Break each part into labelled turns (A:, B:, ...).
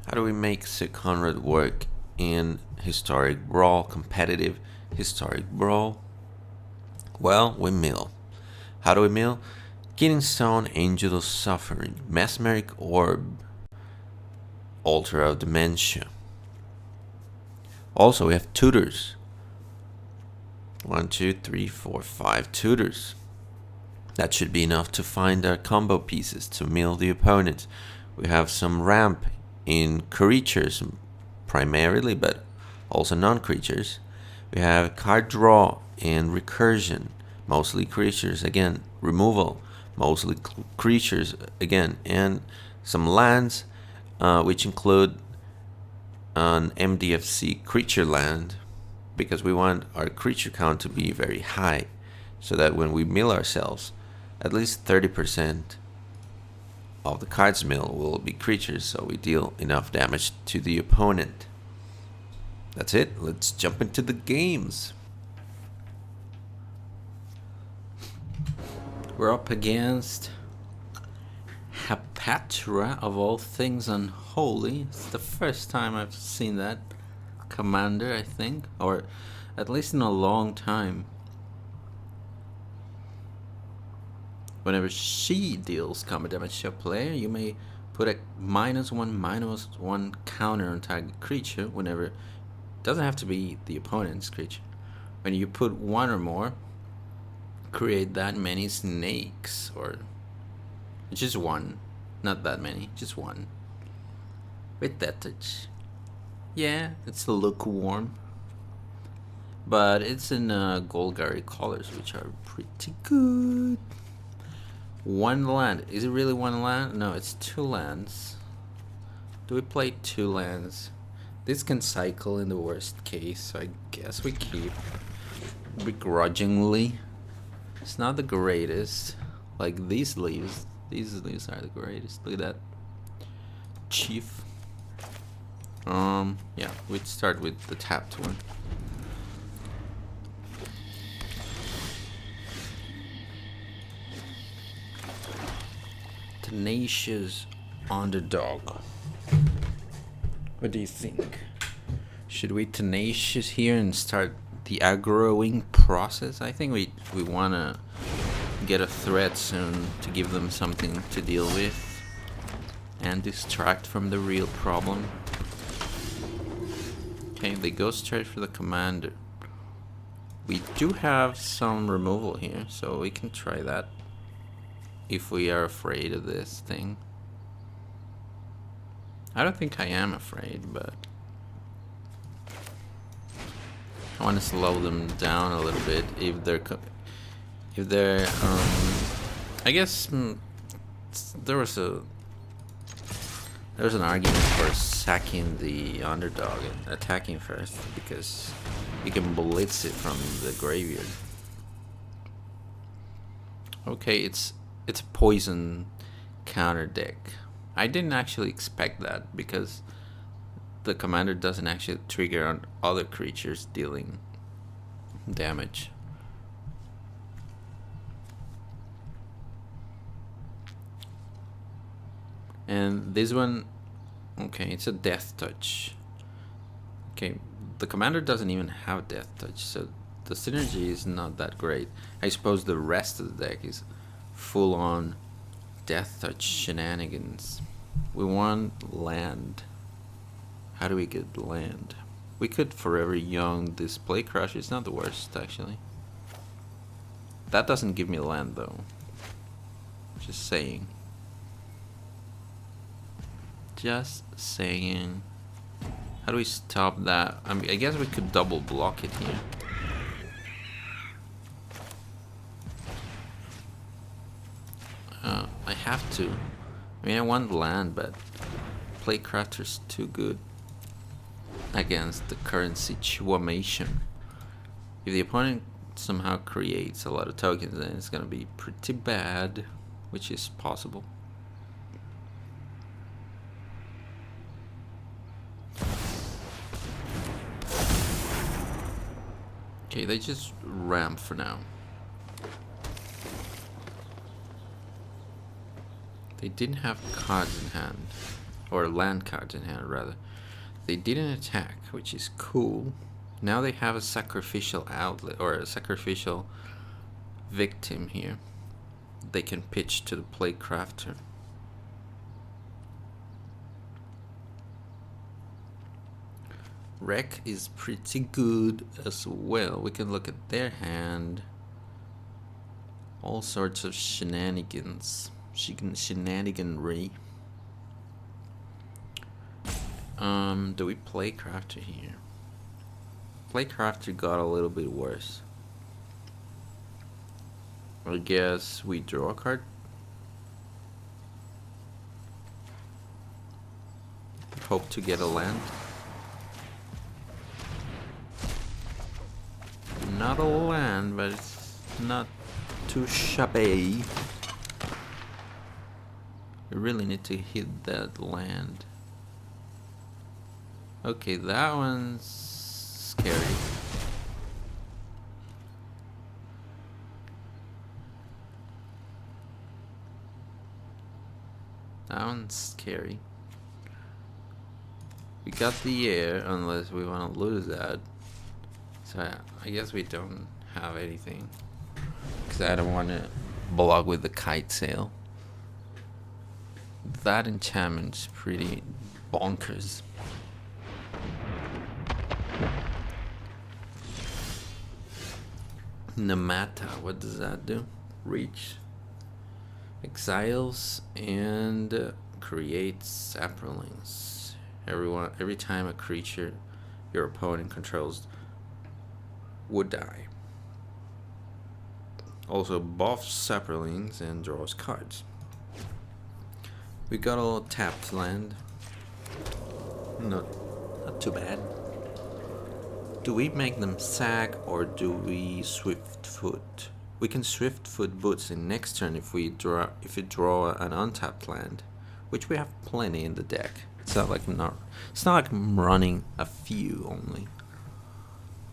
A: How do we make Sir Konrad work in historic Brawl, competitive historic Brawl? Well, we mill. How do we mill? Kidney Stone, Angel of Suffering, Mesmeric Orb, Altar of Dementia. Also, we have tutors. 1, 2, 3, 4, 5 tutors. That should be enough to find our combo pieces to mill the opponent. We have some ramp in creatures primarily, but also non-creatures. We have card draw and recursion, mostly creatures again, removal, mostly creatures again, and some lands, which include an MDFC creature land, because we want our creature count to be very high, so that when we mill ourselves, at least 30% of the cards mill will be creatures, so we deal enough damage to the opponent. That's it. Let's jump into the games.
B: We're up against Hapatra, of all things unholy. It's the first time I've seen that commander, I think, or at least in a long time. Whenever she deals combat damage to a player, you may put a -1/-1 counter on target creature. Whenever, it doesn't have to be the opponent's creature. When you put one or more, create that many snakes, or just one, not that many, just one. With that touch. Yeah, it's lukewarm, but it's in Golgari colors, which are pretty good. One land. Is it really one land? No, it's two lands. Do we play two lands? This can cycle in the worst case, so I guess we keep begrudgingly. It's not the greatest. Like these leaves. These leaves are the greatest. Look at that. Chief. Yeah, we'd start with the tapped one. Tenacious Underdog. What do you think? Should we tenacious here and start the aggroing process? I think we wanna get a threat soon to give them something to deal with and distract from the real problem. Okay, they go straight for the commander. We do have some removal here, so we can try that if we are afraid of this thing. I don't think I am afraid, but I want to slow them down a little bit if they're I guess there was an argument for sacking the underdog and attacking first, because you can blitz it from the graveyard. Okay, it's a poison counter deck. I didn't actually expect that, because the commander doesn't actually trigger on other creatures dealing damage. And this one, okay, it's a death touch. Okay, the commander doesn't even have death touch, so the synergy is not that great. I suppose the rest of the deck is full on death touch shenanigans. We want land. How do we get land? We could Forever Young Display Crush. It's not the worst, actually. That doesn't give me land, though. Just saying. Just saying. How do we stop that? I mean, I guess we could double block it here. I have to. I mean, I want land, but Playcrafter's too good against the current situation. If the opponent somehow creates a lot of tokens, then it's gonna be pretty bad, which is possible. Okay, they just ramp for now. They didn't have cards in hand. or land cards in hand rather. They didn't attack, which is cool. Now they have a sacrificial outlet or a sacrificial victim here. They can pitch to the play crafter. Wreck is pretty good as well. We can look at their hand. All sorts of shenanigans. Shenaniganry. Do we play crafter here? Play crafter got a little bit worse. I guess we draw a card. Hope to get a land. Not a land, but it's not too shabby. We really need to hit that land. Okay, that one's scary. That one's scary. We got the air, unless we want to lose that. So I guess we don't have anything. Because I don't want to block with the kite sail. That enchantment's pretty bonkers. Namata, what does that do? Reach. Exiles and creates saplings. Every time a creature your opponent controls would die. Also buffs saplings and draws cards. We got a tapped land. Not too bad. Do we make them sack or do we swift foot? We can swift foot boots in next turn if we draw an untapped land, which we have plenty in the deck. It's not like I'm running a few only.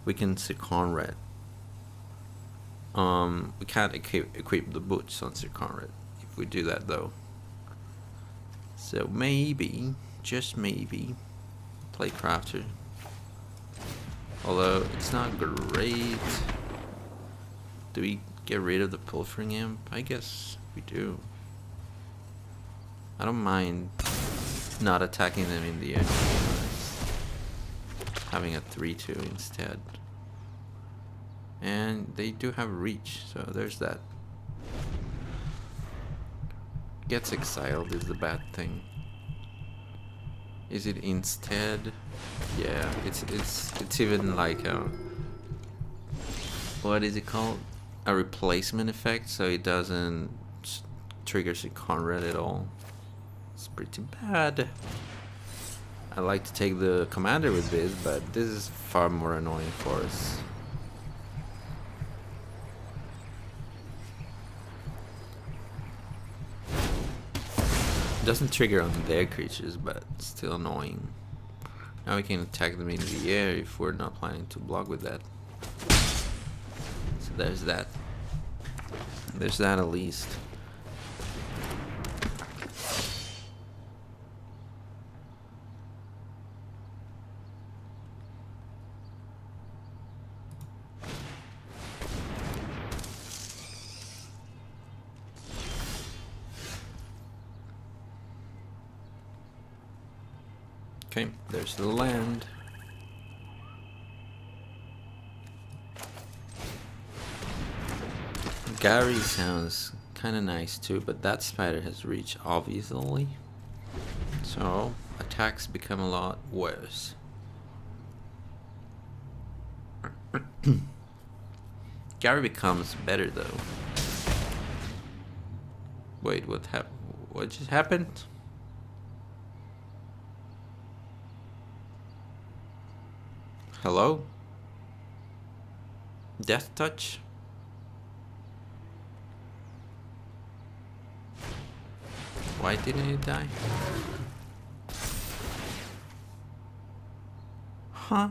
B: We can see Konrad. We can't equip the boots on Sir Konrad if we do that though. So maybe, just maybe, play crafter. Although it's not great. Do we get rid of the pilfering imp? I guess we do. I don't mind not attacking them in the air. Having a 3/2 instead. And they do have reach, so there's that. Gets exiled is the bad thing. Is it instead? Yeah, it's even like a, what is it called? A replacement effect, so it doesn't trigger Sir Konrad at all. It's pretty bad. I like to take the commander with this, but this is far more annoying for us. Doesn't trigger on their creatures, but still annoying. Now we can attack them in the air if we're not planning to block with that. So there's that. There's that at least. Okay, there's the land. Gary sounds kind of nice too, but that spider has reach, obviously. So, attacks become a lot worse. Gary becomes better though. Wait, what just happened? Hello? Death touch? Why didn't it die? Huh?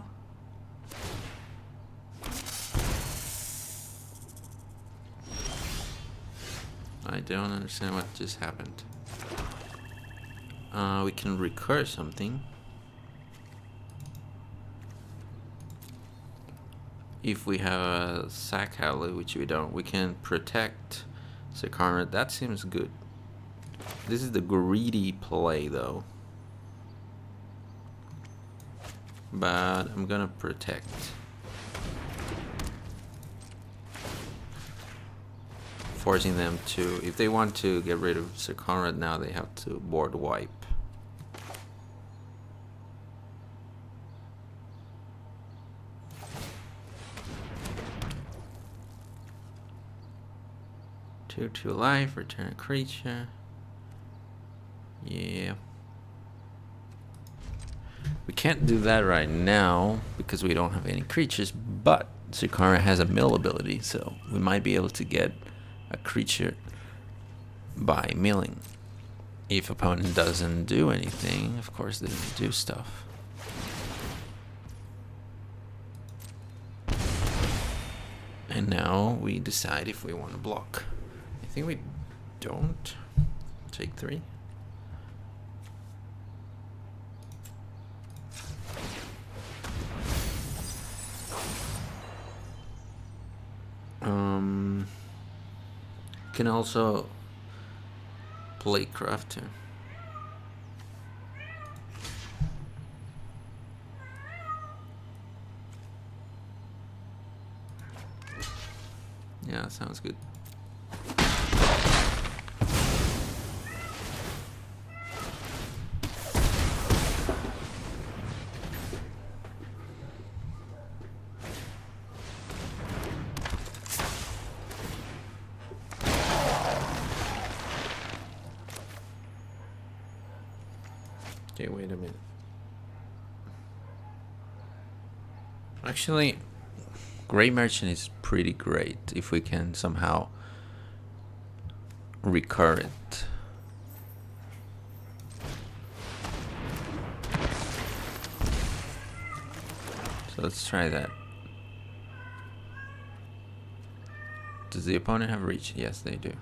B: I don't understand what just happened. We can recur something. If we have a sack Howley, which we don't, we can protect Sir Konrad. That seems good. This is the greedy play though. But I'm gonna protect. Forcing them to, if they want to get rid of Sir Konrad now, they have to board wipe. Two life, return a creature. Yeah. We can't do that right now because we don't have any creatures, but Sir Konrad has a mill ability, so we might be able to get a creature by milling. If opponent doesn't do anything, of course they do stuff. And now we decide if we want to block. I think we don't. Take 3. Can also play crafter. Yeah, sounds good. Okay, wait a minute. Actually, Grey Merchant is pretty great if we can somehow recur it. So let's try that. Does the opponent have reach? Yes, they do.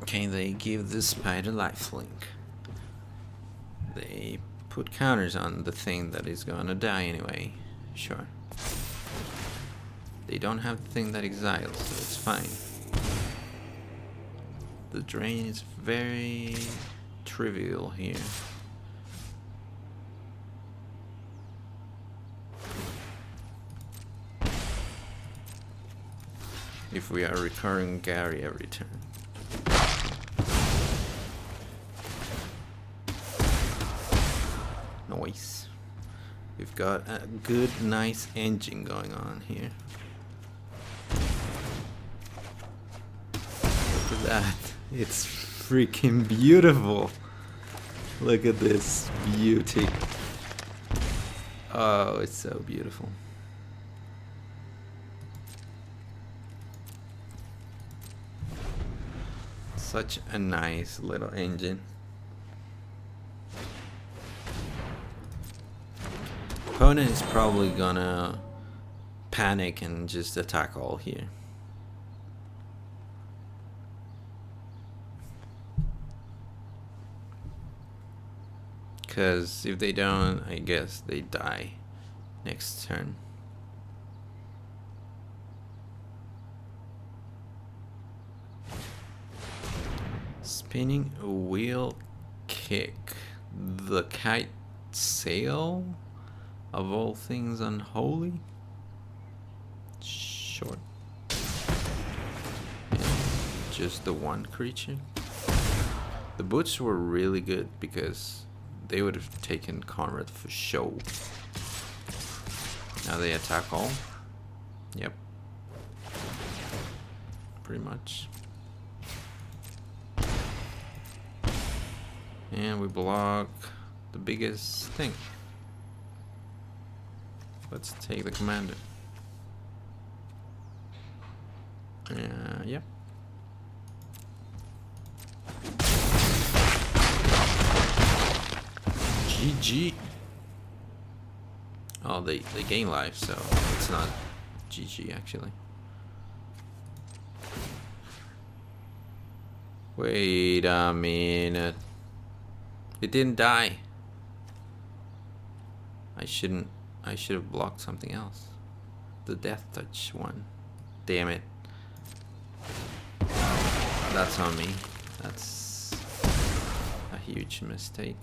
B: Okay, they give the spider lifelink. They put counters on the thing that is gonna die anyway. Sure. They don't have the thing that exiles, so it's fine. The drain is very trivial here. If we are recurring Gary every turn. Nice. We've got a good, nice engine going on here. Look at that. It's freaking beautiful. Look at this beauty. Oh, it's so beautiful. Such a nice little engine. Opponent is probably gonna panic and just attack all here. Because if they don't, I guess they die next turn. Spinning a wheel kick. The kite sail? Of all things unholy? Sure. Yeah, just the one creature. The boots were really good because they would have taken Konrad for show. Now they attack all. Yep. Pretty much. And we block the biggest thing. Let's take the commander. Yeah. GG. Oh, they gain life, so it's not GG actually. Wait a minute. It didn't die. I should have blocked something else. The death touch one. Damn it. That's on me. That's a huge mistake.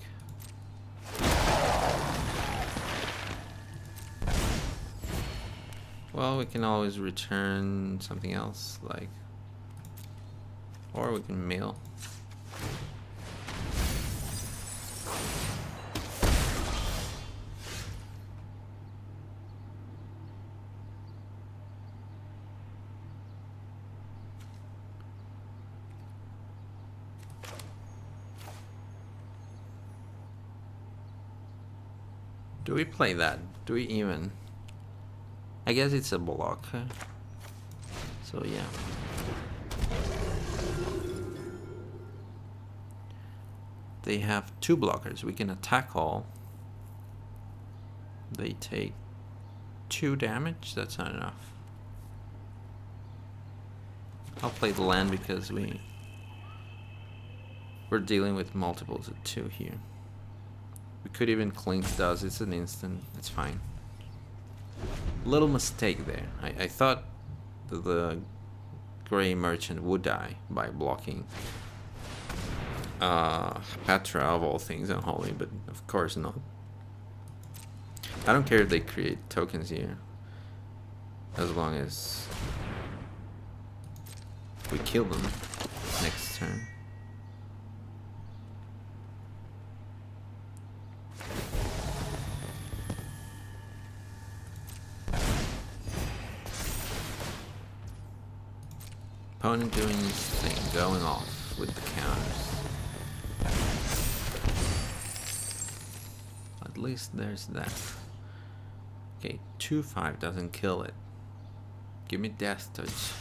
B: Well, we can always return something else, like, or we can mail. Do we play that? Do we even? I guess it's a block. So yeah. They have 2 blockers. We can attack all. They take 2 damage. That's not enough. I'll play the land because we're dealing with multiples of 2 here. We could even clink does. It's an instant. It's fine. Little mistake there. I thought the gray merchant would die by blocking Patra of all things unholy, but of course not. I don't care if they create tokens here, as long as we kill them next turn. Opponent doing his thing, going off with the counters. At least there's that. Okay, 2/5 doesn't kill it. Give me death touch.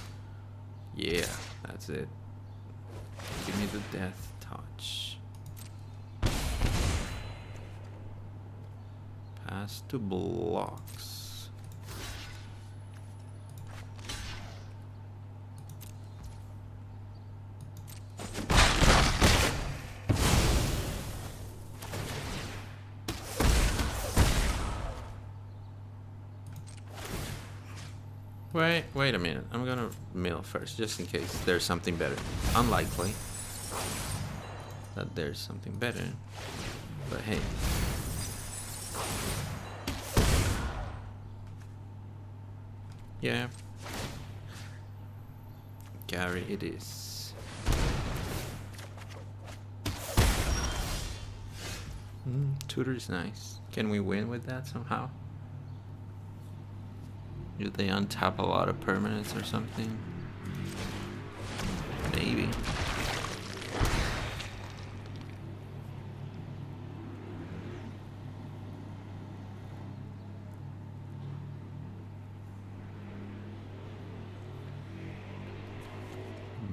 B: Yeah, that's it. Give me the death touch. Pass to blocks. Wait a minute. I'm gonna mill first, just in case there's something better. Unlikely that there's something better, but hey. Yeah. Gary it is. Tutor is nice. Can we win with that somehow? Do they untap a lot of permanents or something? Maybe.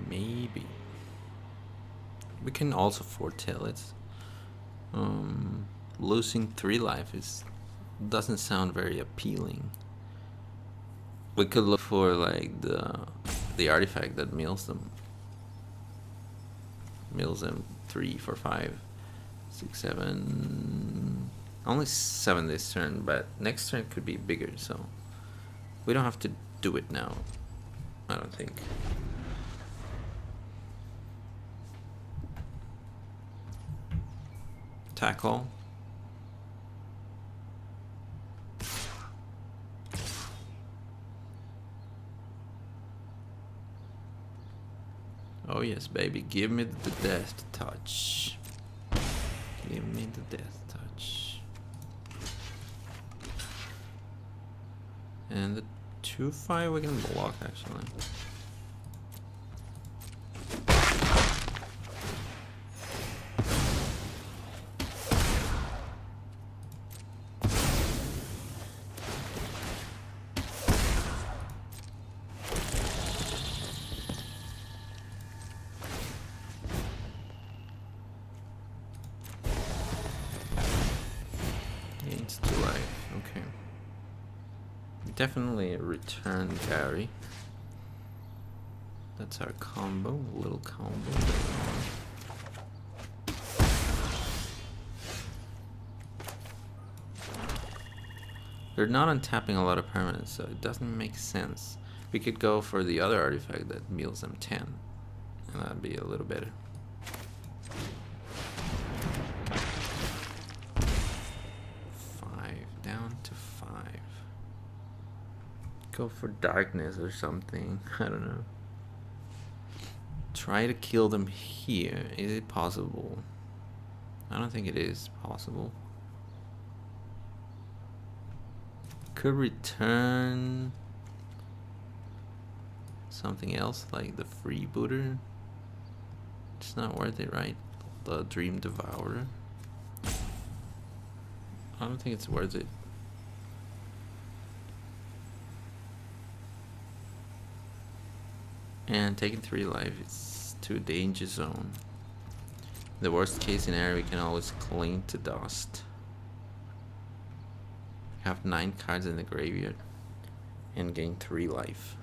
B: Maybe. We can also foretell it. Losing 3 life doesn't sound very appealing. We could look for like the artifact that mills them 3, 4, 5, 6, 7. Only 7 this turn, but next turn could be bigger, so we don't have to do it now, I don't think. Tackle. Oh yes, baby, give me the death touch. Give me the death touch. And the 2/5 we can block actually. It's 2 life. Okay. Definitely a return carry. That's our combo. Little combo. They're not untapping a lot of permanents, so it doesn't make sense. We could go for the other artifact that mills them 10, and that'd be a little better. Down to 5. Go for darkness or something. I don't know. Try to kill them here. Is it possible? I don't think it is possible. Could return something else like the freebooter. It's not worth it, right? The Dream Devourer. I don't think it's worth it. And taking 3 life is to danger zone. The worst case scenario, we can always cling to dust. Have 9 cards in the graveyard and gain 3 life.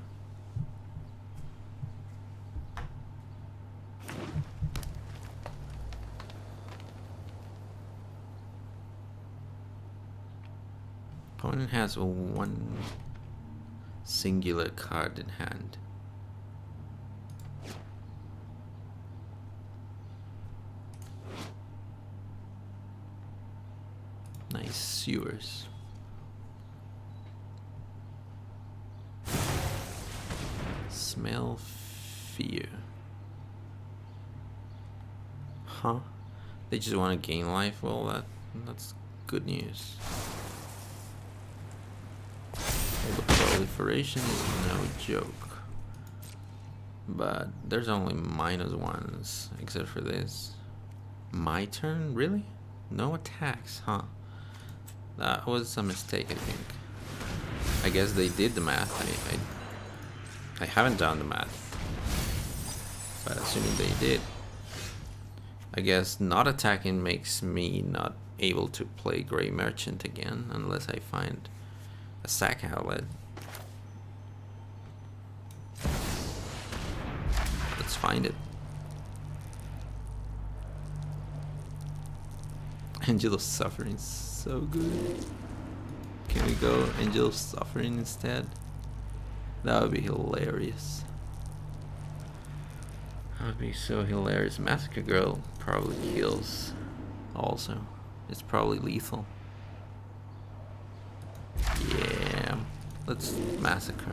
B: Opponent has 1 singular card in hand. Nice sewers. Smell fear. Huh? They just want to gain life? Well, that's good news. Well, the proliferation is no joke. But there's only -1s, except for this. My turn? Really? No attacks, huh? That was a mistake, I think. I guess they did the math. I haven't done the math, but assuming they did, I guess not attacking makes me not able to play Grey Merchant again unless I find a sack outlet. Let's find it. Angel of Suffering is so good. Can we go Angel of Suffering instead? That would be hilarious. That would be so hilarious. Massacre Girl probably kills also. It's probably lethal. Yeah. Let's Massacre.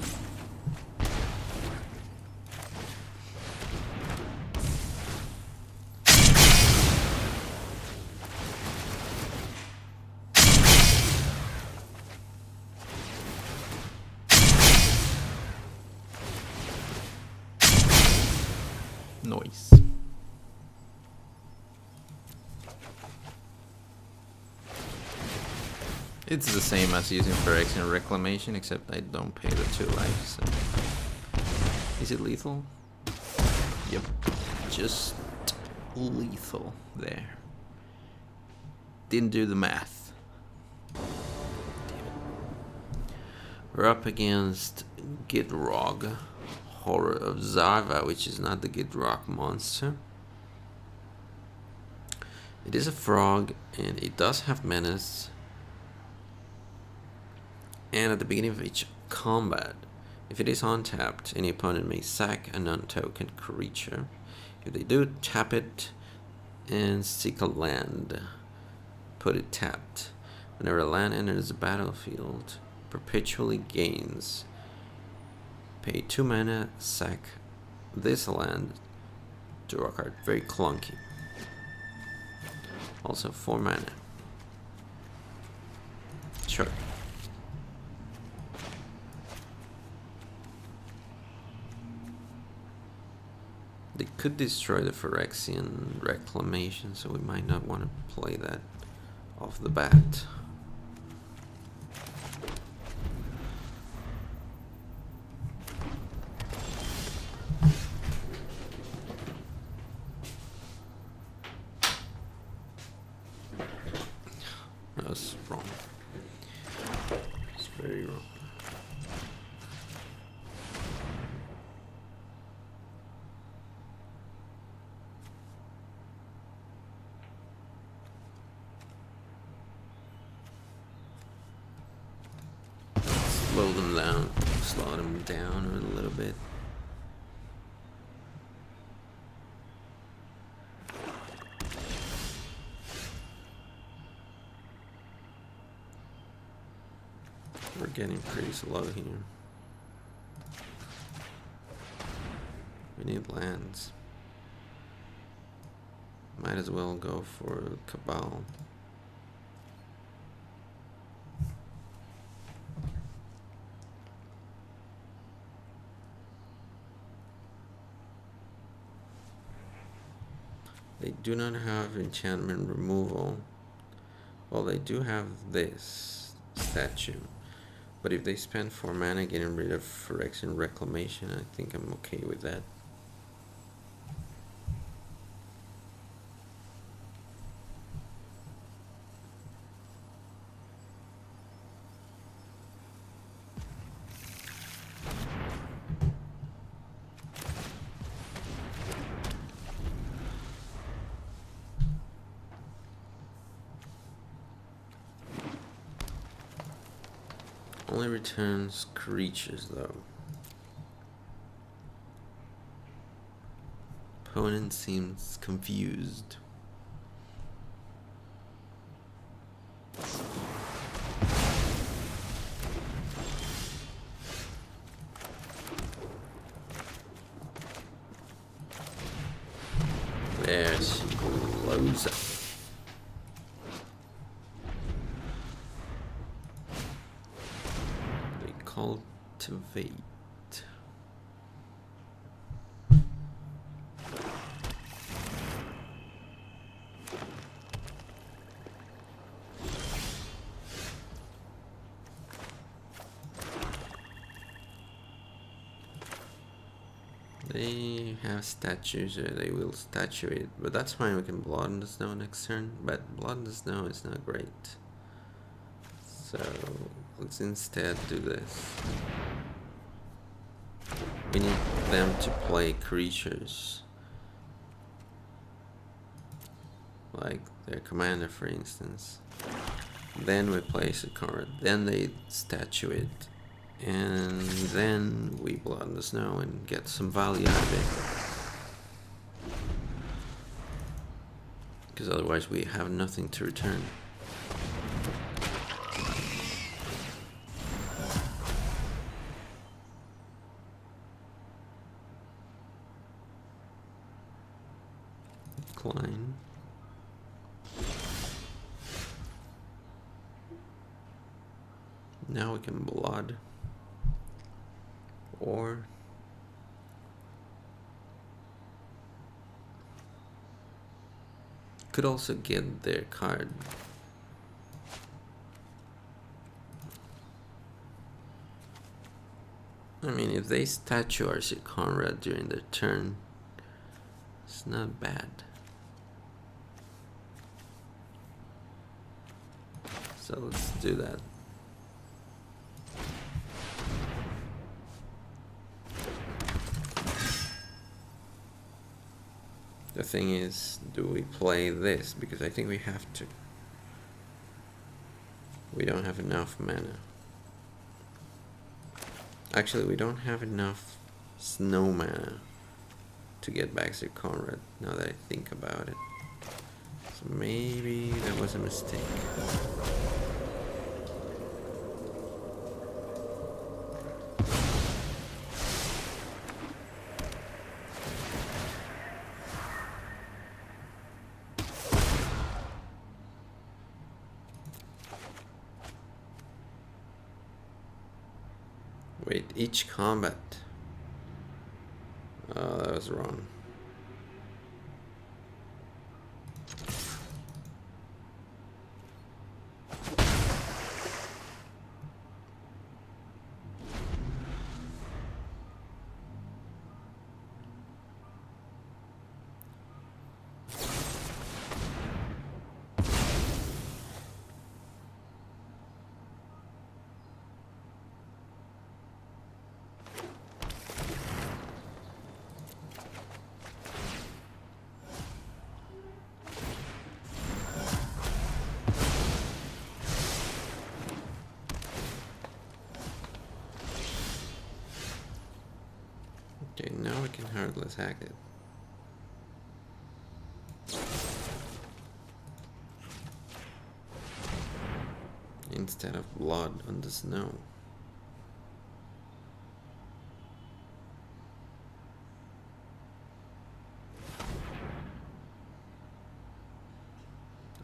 B: Noise. It's the same as using Phyrexian Reclamation, except I don't pay the 2 life. So. Is it lethal? Yep. Just lethal there. Didn't do the math. We're up against Gitrog. Horror of Zarva, which is not the Gitrog monster. It is a frog, and it does have menace. And at the beginning of each combat, if it is untapped, any opponent may sack a non-token creature. If they do, tap it and seek a land. Put it tapped. Whenever a land enters the battlefield, perpetually gains. Pay 2 mana, sack this land, draw a card. Very clunky. Also 4 mana. Sure. They could destroy the Phyrexian Reclamation, so we might not want to play that off the bat. That was wrong.
A: very wrong. Slow them down, slow them down a little bit. We're getting pretty slow here. We need lands. Might as well go for Cabal. They do not have enchantment removal. Well, they do have this statue. But if they spend 4 mana getting rid of Phyrexian Reclamation, I think I'm okay with that. Only returns creatures though. Opponent seems confused. There she blows up. Cultivate. They have statues, or they will statue it, but that's fine. We can Blood in the Snow next turn, but Blood in the Snow is not great. So let's instead do this. We need them to play creatures. Like their commander, for instance. Then we place a card. Then they statue it. And then we Blood in the Snow and get some value out of it. Because otherwise we have nothing to return. Decline. Now we can Blood. Or could also get their card. I mean, if they statue RC Konrad during their turn, it's not bad. So let's do that. The thing is, do we play this? Because I think we have to. We don't have enough mana. Actually, we don't have enough snow mana to get back to Konrad, now that I think about it. So maybe that was a mistake. Wait, each combat. Oh, that was wrong. Alright, let's hack it. Instead of blood on the snow.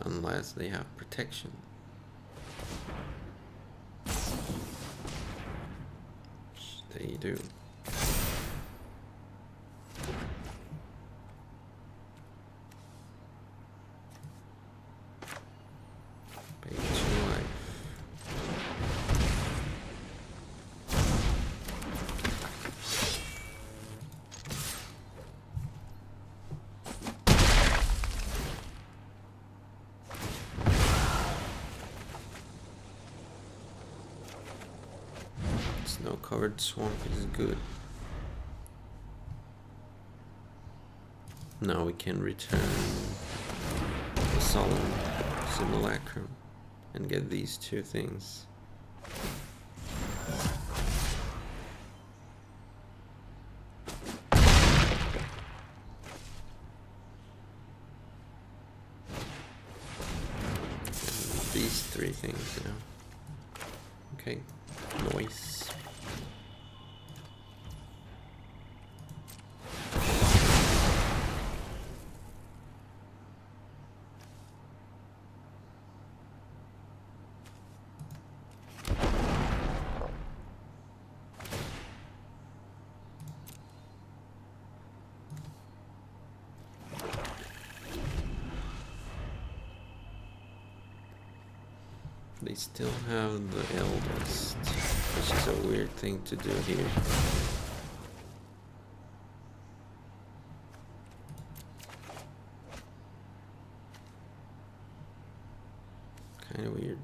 A: Unless they have protection. Which they do. Pay 2 life. Snow covered swamp is good. Now we can return the solemn simulacrum and get these 2 things. And these 3 things now. Okay, noise. They still have the eldest, which is a weird thing to do here. Kind of weird.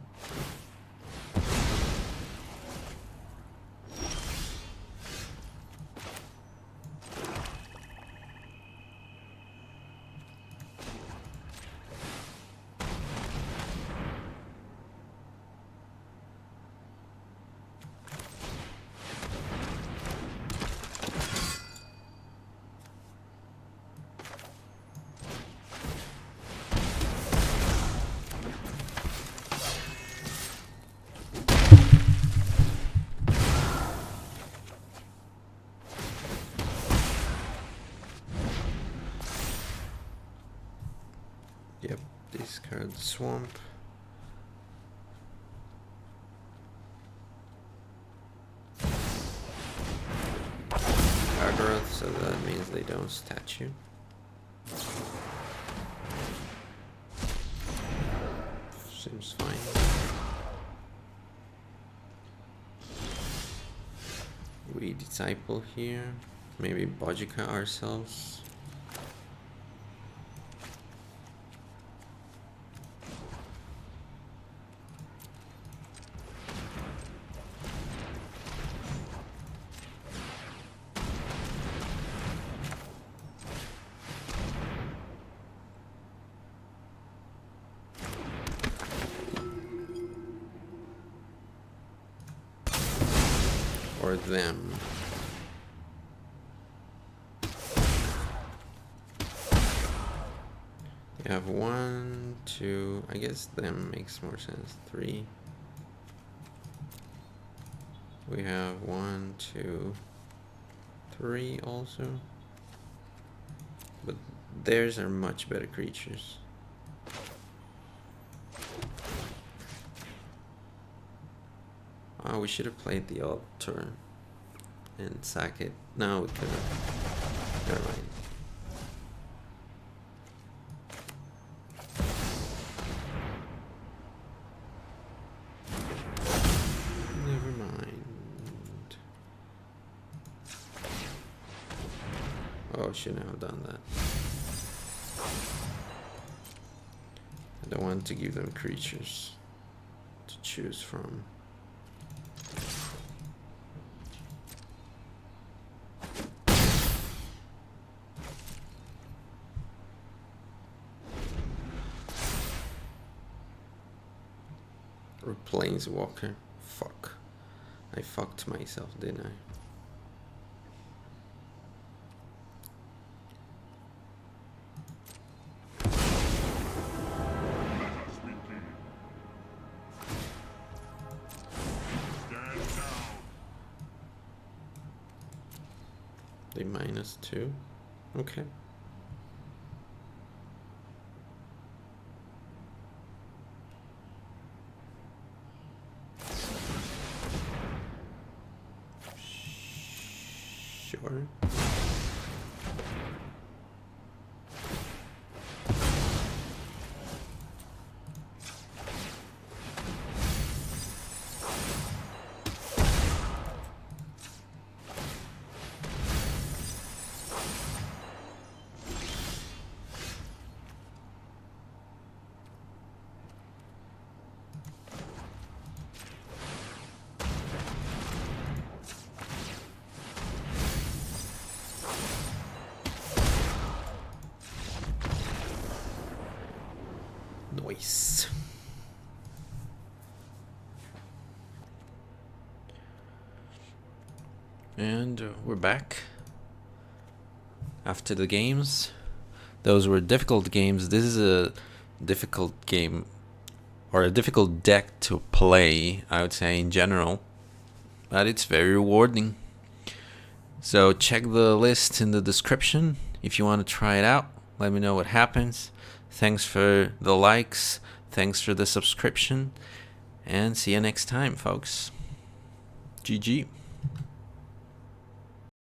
A: Yep, discard swamp. Aggro, so that means they don't statue. Seems fine. We disciple here. Maybe Bojika ourselves. Or them. You have 1, 2, I guess them makes more sense. 3. We have 1, 2, 3 also. But theirs are much better creatures. Oh, we should have played the altar and sack it. No, we couldn't. Never mind. Never mind. Oh, I shouldn't have done that. I don't want to give them creatures to choose from. Or Planeswalker. Fuck. I fucked myself, didn't I? They -2. Okay. Sure. Nice. And we're back after the games. Those were difficult games. This is a difficult game, or a difficult deck to play, I would say, in general, but it's very rewarding. So check the list in the description if you want to try it out. Let me know what happens. Thanks for the likes, thanks for the subscription, and see you next time, folks. GG.